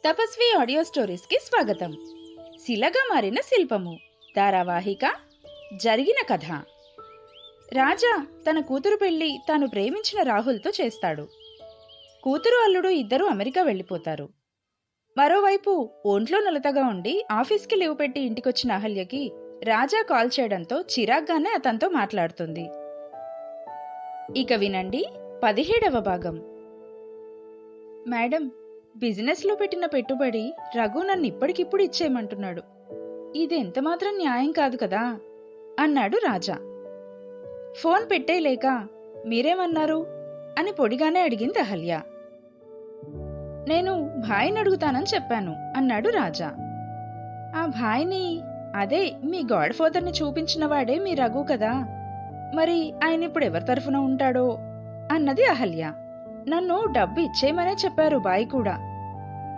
తపస్వి audio స్టోరీస్కి స్వాగతం. శిలగా మారిన శిల్పము ధారావాహిక జరిగిన కథ. రాజా తన కూతురు పెళ్లి తాను ప్రేమించిన రాహుల్తో చేస్తాడు. కూతురు అల్లుడు ఇద్దరూ అమెరికా వెళ్ళిపోతారు. మరోవైపు ఒంట్లో నలతగా ఉండి ఆఫీస్కి లీవ్ పెట్టి ఇంటికొచ్చిన అహల్యకి రాజా కాల్ చేయడంతో చిరాగ్గానే అతనితో మాట్లాడుతుంది. ఇక వినండి 17వ భాగం. మేడం, బిజినెస్లో పెట్టిన పెట్టుబడి రఘు నన్ను ఇప్పటికిప్పుడు ఇచ్చేయమంటున్నాడు. ఇది ఎంతమాత్రం న్యాయం కాదు కదా అన్నాడు రాజా. ఫోన్ పెట్టేయలేక మీరేమన్నారు అని పొడిగానే అడిగింది అహల్య. నేను భాయిని అడుగుతానని చెప్పాను అన్నాడు రాజా. ఆ భాయిని అదే మీ గాడ్ ఫాదర్ని చూపించిన వాడే మీ రఘు కదా, మరి ఆయన ఇప్పుడు ఎవరి తరఫున ఉంటాడో అన్నది అహల్య. నన్ను డబ్బు ఇచ్చేయమనే చెప్పారు బాయ్ కూడా.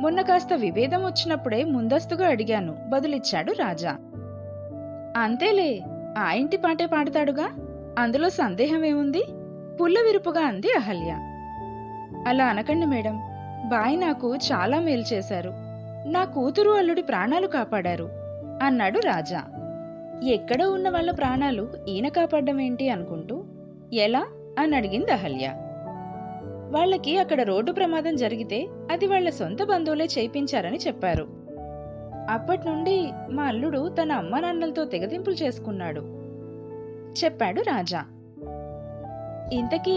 మొన్న కాస్త విభేదం వచ్చినప్పుడే ముందస్తుగా అడిగాను, బదులిచ్చాడు రాజా. అంతేలే, ఆ ఇంటి పాటే పాడతాడుగా, అందులో సందేహమేముంది పుల్ల విరుపుగా అంది అహల్య. అలా అనకండి మేడం, బాయ్ నాకు చాలా మేలు చేశారు. నా కూతురు అల్లుడి ప్రాణాలు కాపాడారు అన్నాడు రాజా. ఎక్కడో ఉన్న వాళ్ళ ప్రాణాలు ఈయన కాపాడడం ఏంటి అనుకుంటూ ఎలా అని అడిగింది అహల్య. వాళ్లకి అక్కడ రోడ్డు ప్రమాదం జరిగితే అది వాళ్ల సొంత బంధువులే చేయించారని చెప్పారు. అప్పట్నుండి మా అల్లుడు తన అమ్మా నాన్నలతో తెగదింపులు చేసుకున్నాడు చెప్పాడు రాజా. ఇంతకీ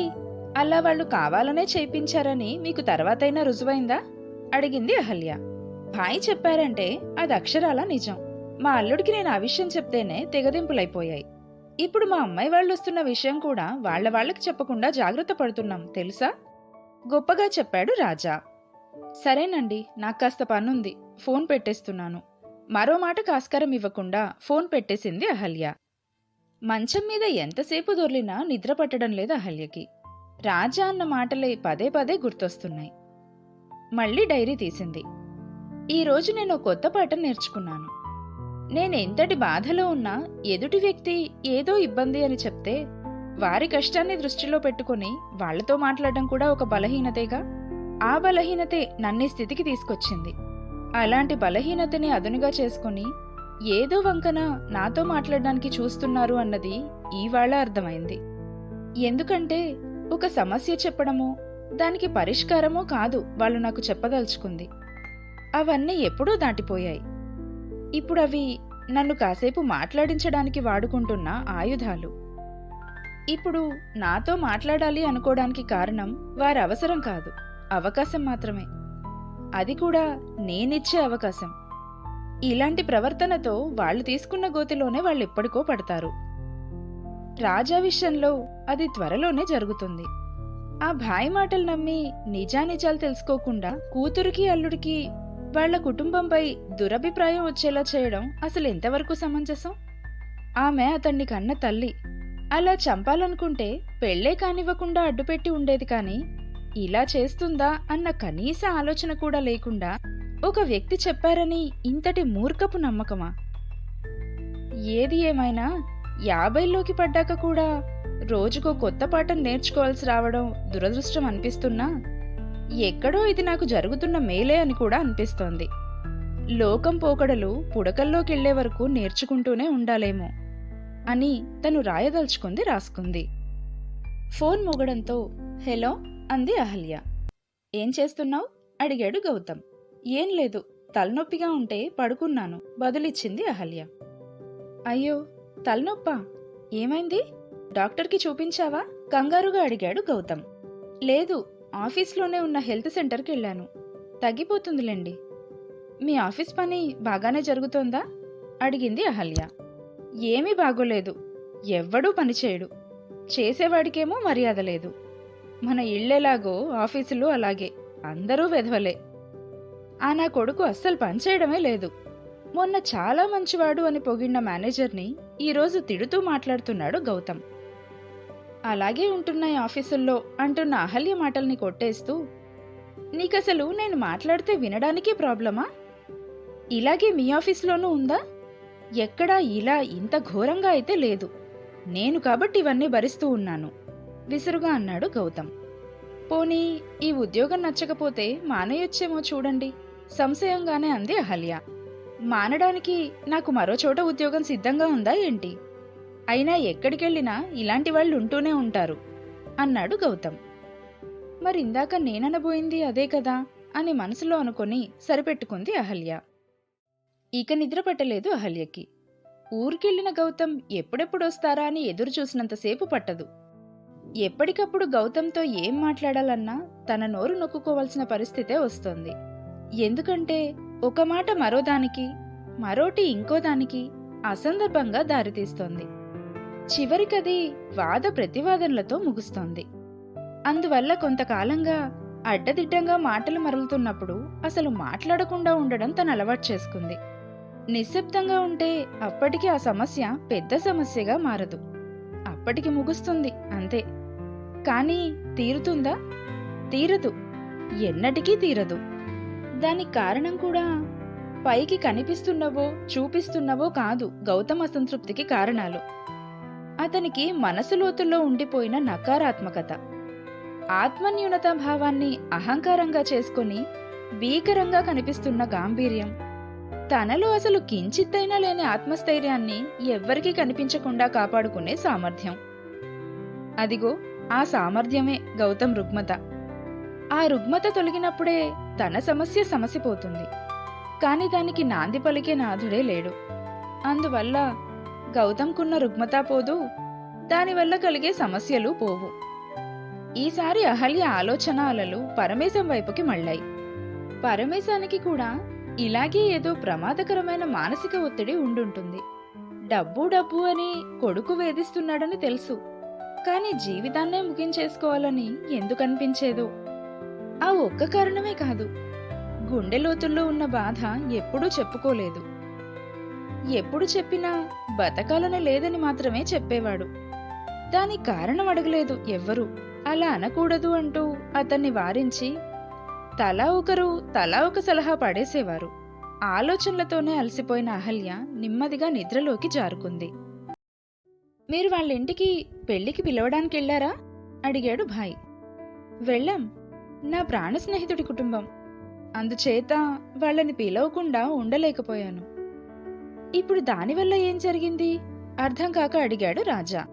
అలా వాళ్ళు కావాలనే చేయించారని మీకు తర్వాతైనా రుజువైందా అడిగింది అహల్య. భాయ్ చెప్పారంటే అది అక్షరాల నిజం. మా అల్లుడికి నేను ఆ విషయం చెప్తేనే తెగదింపులైపోయాయి. ఇప్పుడు మా అమ్మాయి వాళ్ళు వస్తున్న విషయం కూడా వాళ్ళకి చెప్పకుండా జాగ్రత్త పడుతున్నాం తెలుసా, గొప్పగా చెప్పాడు రాజా. సరేనండి, నాకు కాస్త పనుంది, ఫోన్ పెట్టేస్తున్నాను. మరో మాటకు ఆస్కారం ఇవ్వకుండా ఫోన్ పెట్టేసింది అహల్య. మంచం మీద ఎంతసేపు దొర్లినా నిద్ర పట్టడం లేదు అహల్యకి. రాజా అన్న మాటలే పదే పదే గుర్తొస్తున్నాయి. మళ్ళీ డైరీ తీసింది. ఈరోజు నేను కొత్త పాఠం నేర్చుకున్నాను. నేనెంతటి బాధలో ఉన్నా ఎదుటి వ్యక్తి ఏదో ఇబ్బంది అని చెప్తే వారి కష్టాన్ని దృష్టిలో పెట్టుకుని వాళ్లతో మాట్లాడడం కూడా ఒక బలహీనతేగా. ఆ బలహీనతే నన్ను స్థితికి తీసుకొచ్చింది. అలాంటి బలహీనతని అదునుగా చేసుకుని ఏదో వంకన నాతో మాట్లాడడానికి చూస్తున్నారు అన్నది ఈవాళ అర్థమైంది. ఎందుకంటే ఒక సమస్య చెప్పడమో దానికి పరిష్కారమో కాదు వాళ్ళు నాకు చెప్పదలుచుకుంది. అవన్నీ ఎప్పుడూ దాటిపోయాయి. ఇప్పుడు అవి నన్ను కాసేపు మాట్లాడించడానికి వాడుకుంటున్న ఆయుధాలు. ఇప్పుడు నాతో మాట్లాడాలి అనుకోవడానికి కారణం వారి అవసరం కాదు, అవకాశం మాత్రమే. అది కూడా నేనిచ్చే అవకాశం. ఇలాంటి ప్రవర్తనతో వాళ్ళు తీసుకున్న గోతిలోనే వాళ్ళు ఎప్పటికో పడతారు. రాజా విషయంలో అది త్వరలోనే జరుగుతుంది. ఆ భాయ్ మాటలు నమ్మి నిజానిజాలు తెలుసుకోకుండా కూతురికి అల్లుడికి వాళ్ల కుటుంబంపై దురభిప్రాయం వచ్చేలా చేయడం అసలు ఎంతవరకు సమంజసం? ఆమె అతన్ని కన్న తల్లి. అలా చంపాలనుకుంటే పెళ్లే కానివ్వకుండా అడ్డుపెట్టి ఉండేది, కాని ఇలా చేస్తుందా అన్న కనీస ఆలోచన కూడా లేకుండా ఒక వ్యక్తి చెప్పారని ఇంతటి మూర్ఖపు నమ్మకమా? ఏది ఏమైనా 50లోకి పడ్డాక కూడా రోజుకో కొత్త పాఠం నేర్చుకోవాల్సి రావడం దురదృష్టం అనిపిస్తున్నా, ఎక్కడో ఇది నాకు జరుగుతున్న మేలే అని కూడా అనిపిస్తోంది. లోకం పోకడలు పుడకల్లోకెళ్లే వరకు నేర్చుకుంటూనే ఉండాలేమో అని తను రాయదలుచుకుంది రాసుకుంది. ఫోన్ మోగడంతో హలో అంది అహల్య. ఏం చేస్తున్నావు అడిగాడు గౌతమ్. ఏం లేదు, తలనొప్పిగా ఉంటే పడుకున్నాను బదులిచ్చింది అహల్య. అయ్యో, తలనొప్పా? ఏమైంది? డాక్టర్కి చూపించావా కంగారుగా అడిగాడు గౌతమ్. లేదు, ఆఫీస్లోనే ఉన్న హెల్త్ సెంటర్కి వెళ్ళాను, తగ్గిపోతుందిలేండి. మీ ఆఫీస్ పని బాగానే జరుగుతోందా అడిగింది అహల్య. ఏమీ బాగోలేదు, ఎవ్వడూ పనిచేయడు, చేసేవాడికేమో మర్యాద లేదు. మన ఇళ్లెలాగో ఆఫీసులు అలాగే, అందరూ వెధవలే. ఆ నా కొడుకు అస్సలు పనిచేయడమే లేదు. మొన్న చాలా మంచివాడు అని పొగిడిన మేనేజర్ని ఈరోజు తిడుతూ మాట్లాడుతున్నాడు గౌతమ్. అలాగే ఉంటున్నాయి ఆఫీసుల్లో అంటున్న అహల్య మాటల్ని కొట్టేస్తూ, నీకసలు నేను మాట్లాడితే వినడానికే ప్రాబ్లమా? ఇలాగే మీ ఆఫీసులోనూ ఉందా? ఎక్కడా ఇలా ఇంత ఘోరంగా అయితే లేదు. నేను కాబట్టి ఇవన్నీ భరిస్తూ ఉన్నాను విసురుగా అన్నాడు గౌతమ్. పోనీ ఈ ఉద్యోగం నచ్చకపోతే మానేయొచ్చేమో చూడండి సంశయంగానే అంది అహల్య. మానడానికి నాకు మరో చోట ఉద్యోగం సిద్ధంగా ఉందా ఏంటి? అయినా ఎక్కడికెళ్ళినా ఇలాంటి వాళ్ళు ఉంటూనే ఉంటారు అన్నాడు గౌతమ్. మరిందాక నేననబోయింది అదే కదా అని మనసులో అనుకుని సరిపెట్టుకుంది అహల్య. ఇక నిద్ర పట్టలేదు అహల్యకి. ఊరికెళ్లిన గౌతమ్ ఎప్పుడెప్పుడొస్తారా అని ఎదురు చూసినంతసేపు పట్టదు. ఎప్పటికప్పుడు గౌతంతో ఏం మాట్లాడాలన్నా తన నోరు నొక్కుకోవాల్సిన పరిస్థితే వస్తోంది. ఎందుకంటే ఒక మాట మరోదానికి, మరోటి ఇంకోదానికి అసందర్భంగా దారితీస్తోంది. చివరికది వాద ప్రతివాదనలతో ముగుస్తోంది. అందువల్ల కొంతకాలంగా అడ్డదిడ్డంగా మాటలు మరలుతున్నప్పుడు అసలు మాట్లాడకుండా ఉండడం తను అలవాటు చేసుకుంది. నిశ్శబ్దంగా ఉంటే అప్పటికి ఆ సమస్య పెద్ద సమస్యగా మారదు. అప్పటికి ముగుస్తుంది అంతే. కానీ తీరుతుందా? తీరదు. ఎన్నటికీ తీరదు. దానికి కారణం కూడా పైకి కనిపిస్తున్నవో చూపిస్తున్నవో కాదు గౌతమ్ అసంతృప్తికి కారణాలు. అతనికి మనసు లోతుల్లో ఉండిపోయిన నకారాత్మకత, ఆత్మన్యూనతా భావాన్ని అహంకారంగా చేసుకుని భీకరంగా కనిపిస్తున్న గాంభీర్యం, తనలో అసలు కించిత్తైనా లేని ఆత్మస్థైర్యాన్ని ఎవ్వరికీ కనిపించకుండా కాపాడుకునే సామర్థ్యం. అదిగో ఆ సామర్థ్యమే గౌతమ్ రుగ్మత. ఆ రుగ్మత తొలగినప్పుడే తన సమస్య సమసిపోతుంది. కాని దానికి నాంది పలికే నాథుడే లేడు. అందువల్ల గౌతమ్కున్న రుగ్మత పోదు, దానివల్ల కలిగే సమస్యలు పోవు. ఈసారి అహల్య ఆలోచన అలలు పరమేశం వైపుకి మళ్ళాయి. పరమేశానికి కూడా ఇలాగే ఏదో ప్రమాదకరమైన మానసిక ఒత్తిడి ఉండుంటుంది. డబ్బు డబ్బు అని కొడుకు వేధిస్తున్నాడని తెలుసు. కాని జీవితాన్నే ముగించేసుకోవాలని ఎందుకనిపించేదో. ఆ ఒక్క కారణమే కాదు, గుండె లోతుల్లో ఉన్న బాధ ఎప్పుడూ చెప్పుకోలేదు. ఎప్పుడు చెప్పినా బతకాలని లేదని మాత్రమే చెప్పేవాడు. దాని కారణం అడగలేదు ఎవ్వరూ. అలా అనకూడదు అంటూ అతన్ని వారించి తలా ఒక సలహా పడేసేవారు. ఆలోచనలతోనే అలసిపోయిన అహల్య నెమ్మదిగా నిద్రలోకి జారుకుంది. మీరు వాళ్ళింటికి పెళ్లికి పిలవడానికెళ్లారా? అడిగాడు భాయ్. వెళ్ళాం. నా ప్రాణ స్నేహితుడి కుటుంబం. అందుచేత వాళ్ళని పిలవకుండా ఉండలేకపోయాను. ఇప్పుడు దానివల్ల ఏం జరిగింది అర్థం కాక అడిగాడు రాజా.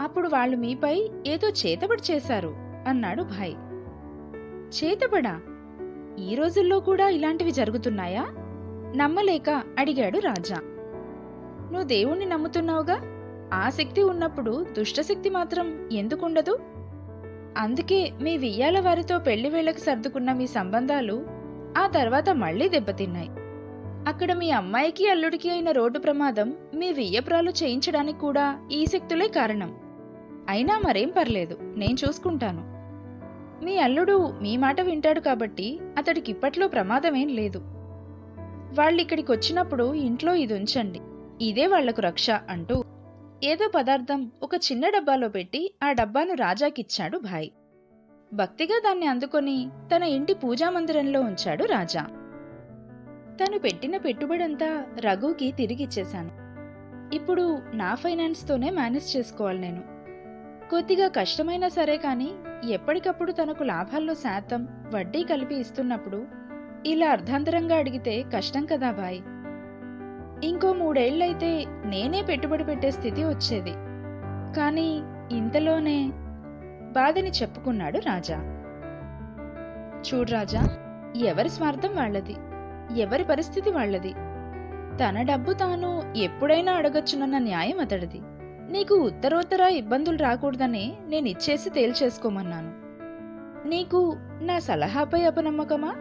అప్పుడు వాళ్ళు మీపై ఏదో చేతబడి చేశారు అన్నాడు భాయ్. చేతబడా? ఈ రోజుల్లో కూడా ఇలాంటివి జరుగుతున్నాయా? నమ్మలేక అడిగాడు రాజా. నువ్వు దేవుణ్ణి నమ్ముతున్నావుగా, ఆ శక్తి ఉన్నప్పుడు దుష్టశక్తి మాత్రం ఎందుకుండదు? అందుకే మీ వియ్యాల వారితో పెళ్లి వేళకి సర్దుకున్న మీ సంబంధాలు ఆ తర్వాత మళ్లీ దెబ్బతిన్నాయి. అక్కడ మీ అమ్మాయికి అల్లుడికి అయిన రోడ్డు ప్రమాదం మీ వియ్యపురాలు చేయించడానికి కూడా ఈ శక్తులే కారణం. అయినా మరేం పర్లేదు, నేను చూసుకుంటాను. మీ అల్లుడు మీ మాట వింటాడు కాబట్టి అతడికిప్పట్లో ప్రమాదమేం లేదు. వాళ్ళిక్కడికొచ్చినప్పుడు ఇంట్లో ఇది ఉంచండి, ఇదే వాళ్లకు రక్ష అంటూ ఏదో పదార్థం ఒక చిన్న డబ్బాలో పెట్టి ఆ డబ్బాను రాజాకిచ్చాడు భాయ్. భక్తిగా దాన్ని అందుకొని తన ఇంటి పూజామందిరంలో ఉంచాడు రాజా. తను పెట్టిన పెట్టుబడంతా రఘుకి తిరిగిచ్చేశాను. ఇప్పుడు నా ఫైనాన్స్తోనే మేనేజ్ చేసుకోవాలి నేను. కొద్దిగా కష్టమైనా సరే కాని ఎప్పటికప్పుడు తనకు లాభాల్లో శాతం వడ్డీ కలిపి ఇస్తున్నప్పుడు ఇలా అర్ధాంతరంగా అడిగితే కష్టం కదా బాయ్. ఇంకో 3 ఏళ్లైతే నేనే పెట్టుబడి పెట్టే స్థితి వచ్చేది. కాని ఇంతలోనే బాధని చెప్పుకున్నాడు రాజా. చూడు రాజా, ఎవరి స్వార్థం వాళ్లది, ఎవరి పరిస్థితి వాళ్లది. తన డబ్బు తాను ఎప్పుడైనా అడగచ్చునన్న న్యాయం అతడిది. నీకు ఉత్తరోత్తర ఇబ్బందులు రాకూడదనే నేనిచ్చేసి తేల్చేసుకోమన్నాను. నీకు నా సలహాపై అపనమ్మకమా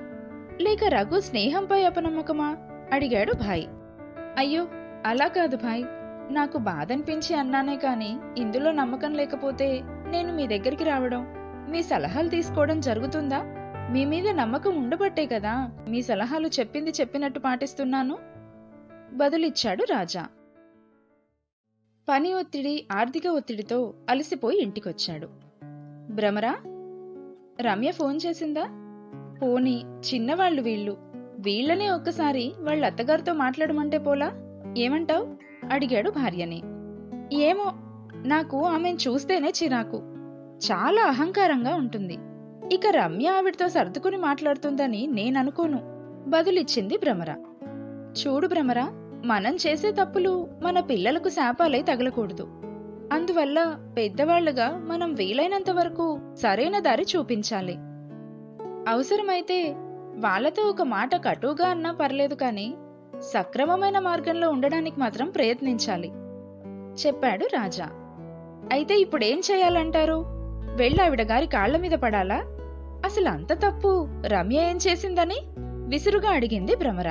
లేక రఘు స్నేహంపై అపనమ్మకమా అడిగాడు భాయ్. అయ్యో అలా కాదు భాయ్, నాకు బాధనిపించి అన్నానే కాని ఇందులో నమ్మకం లేకపోతే నేను మీ దగ్గరికి రావడం, మీ సలహాలు తీసుకోవడం జరుగుతుందా? మీ మీద నమ్మకం ఉండబట్టే కదా మీ సలహాలు చెప్పింది చెప్పినట్టు పాటిస్తున్నాను బదులిచ్చాడు రాజా. పని ఒత్తిడి, ఆర్థిక ఒత్తిడితో అలసిపోయి ఇంటికొచ్చాడు. భ్రమరా? రమ్య ఫోన్ చేసిందా? పోనీ చిన్నవాళ్లు వీళ్లనే ఒక్కసారి వాళ్ళ అత్తగారితో మాట్లాడమంటే పోలా? ఏమంటావ్? అడిగాడు భార్యని. ఏమో, నాకు ఆమెను చూస్తేనే చిరాకు. చాలా అహంకారంగా ఉంటుంది. ఇక రమ్య ఆవిడతో సర్దుకుని మాట్లాడుతుందని నేననుకోను బదులిచ్చింది భ్రమర. చూడు భ్రమర, మనం చేసే తప్పులు మన పిల్లలకు శాపాలై తగలకూడదు. అందువల్ల పెద్దవాళ్లుగా మనం వీలైనంత వరకు సరైన దారి చూపించాలి. అవసరమైతే వాళ్లతో ఒక మాట కటువుగా అన్నా పర్లేదు కాని సక్రమమైన మార్గంలో ఉండడానికి మాత్రం ప్రయత్నించాలి చెప్పాడు రాజా. అయితే ఇప్పుడేం చేయాలంటారు? వెళ్ళావిడ గారి కాళ్ల మీద పడాలా? అసలు అంత తప్పు రమ్య ఏం చేసిందని విసురుగా అడిగింది భ్రమర.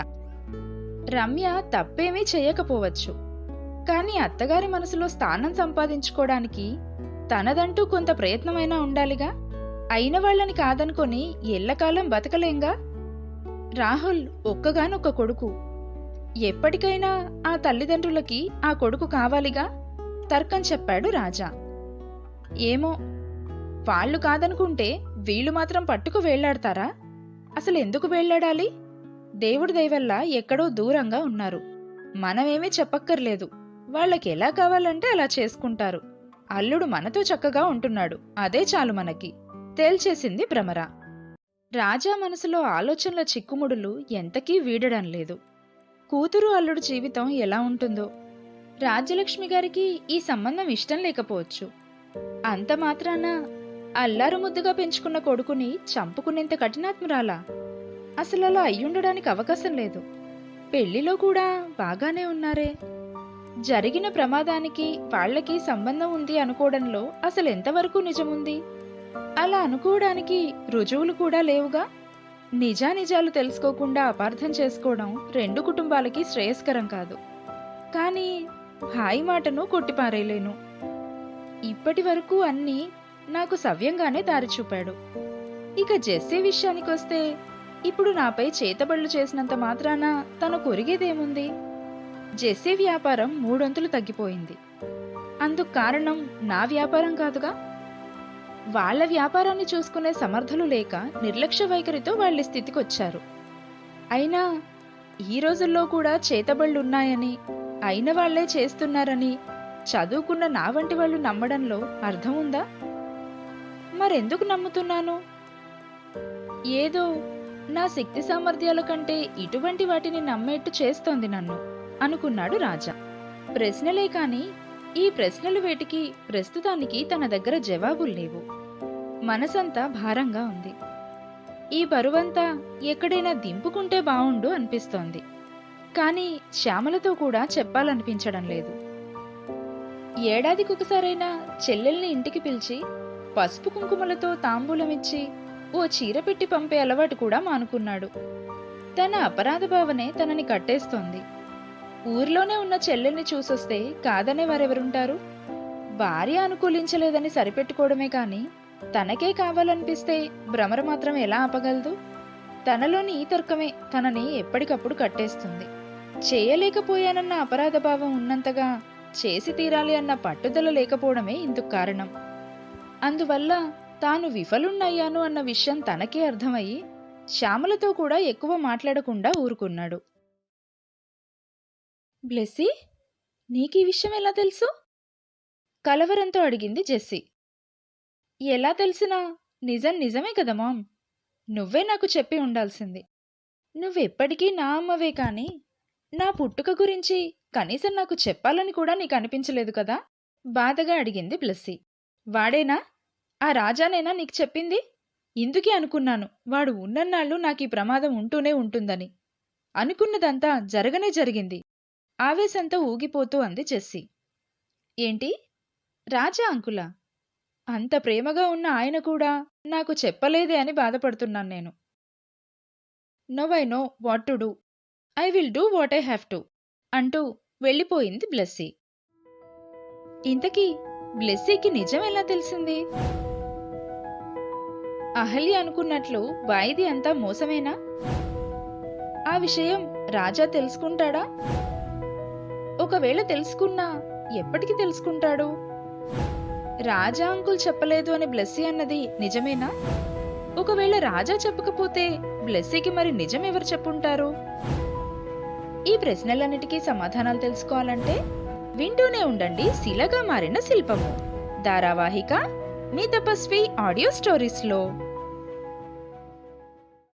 రమ్య తప్పేమీ చెయ్యకపోవచ్చు, కాని అత్తగారి మనసులో స్థానం సంపాదించుకోవడానికి తనదంటూ కొంత ప్రయత్నమైనా ఉండాలిగా. అయిన వాళ్ళని కాదనుకొని ఎల్లకాలం బతకలేంగా. రాహుల్ ఒక్కగానొక్క కొడుకు. ఎప్పటికైనా ఆ తల్లిదండ్రులకి ఆ కొడుకు కావాలిగా తర్కం చెప్పాడు రాజా. ఏమో, వాళ్ళు కాదనుకుంటే వీళ్ళు మాత్రం పట్టుకు వేళ్లాడతారా? అసలు ఎందుకు వేళ్లాడాలి? దేవుడి దయవల్ల ఎక్కడో దూరంగా ఉన్నారు. మనమేమీ చెప్పక్కర్లేదు. వాళ్ళకెలా కావాలంటే అలా చేసుకుంటారు. అల్లుడు మనతో చక్కగా ఉంటున్నాడు, అదే చాలు మనకి తేల్చేసింది భ్రమర. రాజా మనసులో ఆలోచనల చిక్కుముడులు ఎంతకీ వీడడం లేదు. కూతురు అల్లుడు జీవితం ఎలా ఉంటుందో. రాజ్యలక్ష్మి గారికి ఈ సంబంధం ఇష్టం లేకపోవచ్చు. అంత మాత్రాన అల్లారు ముద్దుగా పెంచుకున్న కొడుకుని చంపుకునేంత కఠినాత్మురాలా? అసలలా అయ్యుండడానికి అవకాశం లేదు. పెళ్లిలో కూడా బాగానే ఉన్నారే. జరిగిన ప్రమాదానికి వాళ్లకి సంబంధం ఉంది అనుకోవడంలో అసలెంతవరకు నిజముంది? అలా అనుకోవడానికి రుజువులు కూడా లేవుగా. నిజానిజాలు తెలుసుకోకుండా అపార్థం చేసుకోవడం రెండు కుటుంబాలకి శ్రేయస్కరం కాదు. కానీ భాయి మాటను కొట్టిపారేయలేను. ఇప్పటి వరకు అన్నీ నాకు సవ్యంగానే దారి చూపాడు. ఇక జెస్సీ విషయానికొస్తే ఇప్పుడు నాపై చేతబడులు చేసినంత మాత్రాన తను కొరిగేదేముంది? జెస్సీ వ్యాపారం 3 వంతులు తగ్గిపోయింది. అందుకు కారణం నా వ్యాపారం కాదుగా. వాళ్ల వ్యాపారాన్ని చూసుకునే సమర్థులు లేక నిర్లక్ష్య వైఖరితో వాళ్ళ స్థితికొచ్చారు. అయినా ఈ రోజుల్లో కూడా చేతబళ్లున్నాయని, అయిన వాళ్లే చేస్తున్నారని చదువుకున్న నా వంటి వాళ్ళు నమ్మడంలో అర్థం ఉందా? మరెందుకు నమ్ముతున్నాను? ఏదో నా శక్తి సామర్థ్యాల కంటే ఇటువంటి వాటిని నమ్మేట్టు చేస్తోంది నన్ను అనుకున్నాడు రాజా. ప్రశ్నలే కాని ఈ ప్రశ్నలు వేటికి ప్రస్తుతానికి తన దగ్గర జవాబులు లేవు. మనసంతా భారంగా ఉంది. ఈ బరువంతా ఎక్కడైనా దింపుకుంటే బావుండు అనిపిస్తోంది. కాని శ్యామలతో కూడా చెప్పాలనిపించడం లేదు. ఏడాదికొకసారైనా చెల్లెల్ని ఇంటికి పిలిచి పసుపు కుంకుమలతో తాంబూలమిచ్చి ఓ చీర పెట్టి పంపే అలవాటు కూడా మానుకున్నాడు. తన అపరాధ భావనే తనని కట్టేస్తోంది. ఊర్లోనే ఉన్న చెల్లెల్ని చూసొస్తే కాదనే వారెవరుంటారు? భార్య అనుకూలించలేదని సరిపెట్టుకోవడమే కాని తనకే కావాలనిపిస్తే భ్రమర మాత్రం ఎలా ఆపగలదు? తనలోని ఈ తర్కమే తనని ఎప్పటికప్పుడు కట్టేస్తుంది. చేయలేకపోయానన్న అపరాధ భావం ఉన్నంతగా చేసి తీరాలి అన్న పట్టుదల లేకపోవడమే ఇందుకు కారణం. అందువల్ల తాను విఫలున్నయ్యాను అన్న విషయం తనకే అర్థమయ్యి శ్యామలతో కూడా ఎక్కువ మాట్లాడకుండా ఊరుకున్నాడు. బ్లెస్సీ, నీకీ విషయం ఎలా తెలుసు? కలవరంతో అడిగింది జెస్సీ. ఎలా తెలిసినా నిజం నిజమే కదా మామ్. నువ్వే నాకు చెప్పి ఉండాల్సింది. నువ్వెప్పటికీ నా అమ్మవే కాని నా పుట్టుక గురించి కనీసం నాకు చెప్పాలని కూడా నీకు అనిపించలేదు కదా? బాధగా అడిగింది బ్లెస్సీ. వాడేనా? ఆ రాజానేనా నీకు చెప్పింది? ఇందుకే అనుకున్నాను వాడు ఉన్నన్నాళ్ళు నాకీ ప్రమాదం ఉంటూనే ఉంటుందని. అనుకున్నదంతా జరగనే జరిగింది ఆవేశంతో ఊగిపోతూ అంది జెస్సీ. ఏంటి, రాజా అంకులా? అంత ప్రేమగా ఉన్న ఆయన కూడా నాకు చెప్పలేదే అని బాధపడుతున్నాను నేను. Now I know what to do. I will do what I have to అంటూ వెళ్ళిపోయింది బ్లెస్సీ. ఇంతకీ బ్లెస్సీకి నిజం ఎలా తెలిసింది? అహల్య అనుకున్నట్లు వాయిది అంతా మోసమేనా? ఆ విషయం రాజా తెలుసుకుంటాడా? ఒకవేళ తెలుసుకున్నా ఎప్పటికి తెలుసుకుంటాడు? రాజా అంకుల్ చెప్పలేదు అని బ్లెస్సీ అన్నది నిజమేనా? ఒకవేళ రాజా చెప్పకపోతే బ్లెస్సీకి మరి నిజం ఎవరు చెప్పుంటారు? ఈ ప్రశ్నలన్నిటికీ సమాధానాలు తెలుసుకోవాలంటే వింటూనే ఉండండి శిలగా మారిన శిల్పము ధారావాహిక మీ తపస్వి ఆడియో స్టోరీస్లో.